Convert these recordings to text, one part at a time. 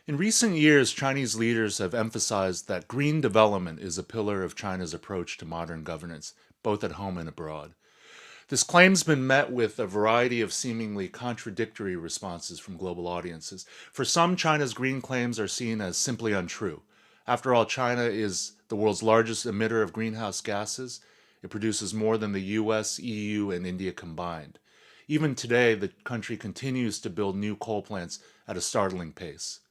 In recent years, Chinese leaders have emphasized that green development is a pillar of China's approach to modern governance, both at home and abroad. This claim's been met with a variety of seemingly contradictory responses from global audiences. For some, China's green claims are seen as simply untrue. After all, China is the world's largest emitter of greenhouse gases. It produces more than the US, EU, and India combined. Even today, the country continues to build new coal plants at a startling pace.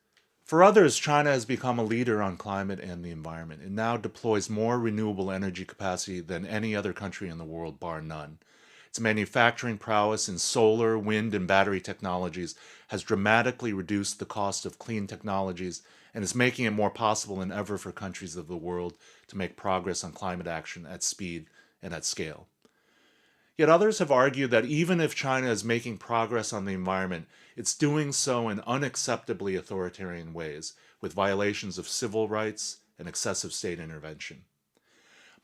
For others, China has become a leader on climate and the environment. It now deploys more renewable energy capacity than any other country in the world, bar none. Its manufacturing prowess in solar, wind, and battery technologies has dramatically reduced the cost of clean technologies and is making it more possible than ever for countries of the world to make progress on climate action at speed and at scale. Yet others have argued that even if China is making progress on the environment, it's doing so in unacceptably authoritarian ways, with violations of civil rights and excessive state intervention.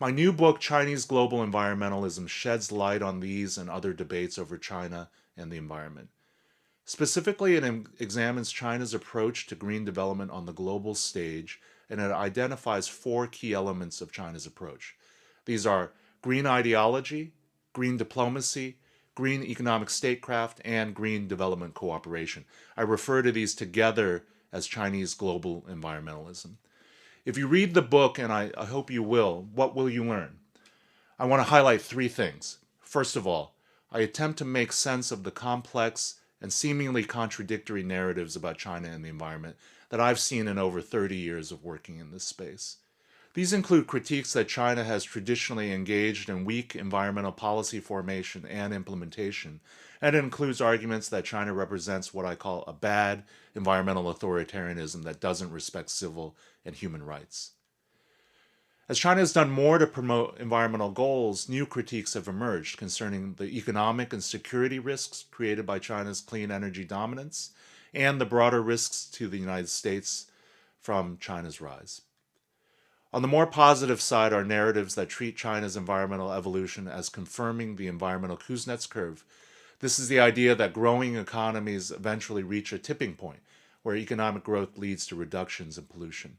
My new book, Chinese Global Environmentalism, sheds light on these and other debates over China and the environment. Specifically, it examines China's approach to green development on the global stage, and it identifies four key elements of China's approach. These are green ideology, green diplomacy, green economic statecraft, and green development cooperation. I refer to these together as Chinese global environmentalism. If you read the book, and I hope you will, what will you learn? I want to highlight three things. First of all, I attempt to make sense of the complex and seemingly contradictory narratives about China and the environment that I've seen in over 30 years of working in this space. These include critiques that China has traditionally engaged in weak environmental policy formation and implementation, and it includes arguments that China represents what I call a bad environmental authoritarianism that doesn't respect civil and human rights. As China has done more to promote environmental goals, new critiques have emerged concerning the economic and security risks created by China's clean energy dominance and the broader risks to the United States from China's rise. On the more positive side are narratives that treat China's environmental evolution as confirming the environmental Kuznets curve. This is the idea that growing economies eventually reach a tipping point where economic growth leads to reductions in pollution.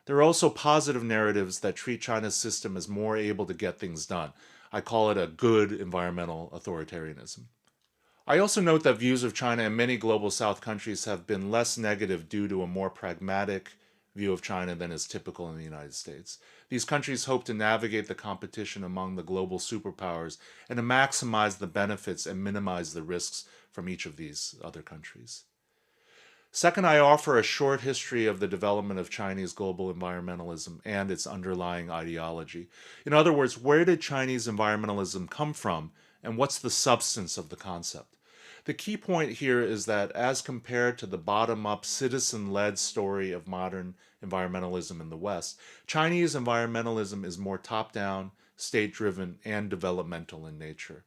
There are also positive narratives that treat China's system as more able to get things done. I call it a good environmental authoritarianism. I also note that views of China in many global South countries have been less negative due to a more pragmatic view of China than is typical in the United States. These countries hope to navigate the competition among the global superpowers and to maximize the benefits and minimize the risks from each of these other countries. Second, I offer a short history of the development of Chinese global environmentalism and its underlying ideology. In other words, where did Chinese environmentalism come from, and what's the substance of the concept? The key point here is that as compared to the bottom-up, citizen-led story of modern environmentalism in the West, Chinese environmentalism is more top-down, state-driven, and developmental in nature.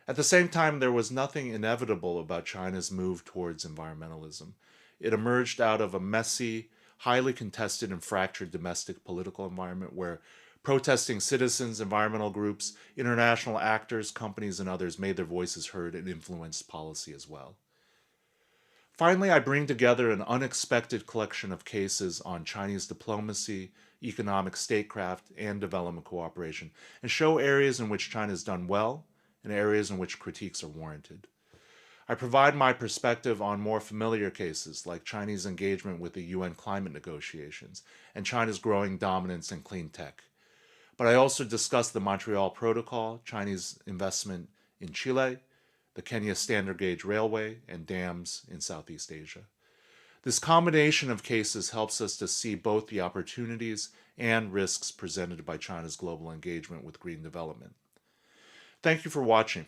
At the same time, there was nothing inevitable about China's move towards environmentalism. It emerged out of a messy, highly contested and fractured domestic political environment where protesting citizens, environmental groups, international actors, companies, and others made their voices heard and influenced policy as well. Finally, I bring together an unexpected collection of cases on Chinese diplomacy, economic statecraft, and development cooperation, and show areas in which China has done well and areas in which critiques are warranted. I provide my perspective on more familiar cases like Chinese engagement with the UN climate negotiations and China's growing dominance in clean tech. But I also discuss the Montreal Protocol, Chinese investment in Chile, the Kenya Standard Gauge Railway, and dams in Southeast Asia. This combination of cases helps us to see both the opportunities and risks presented by China's global engagement with green development. Thank you for watching.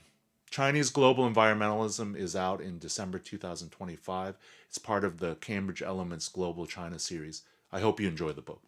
Chinese Global Environmentalism is out in December 2025. It's part of the Cambridge Elements Global China series. I hope you enjoy the book.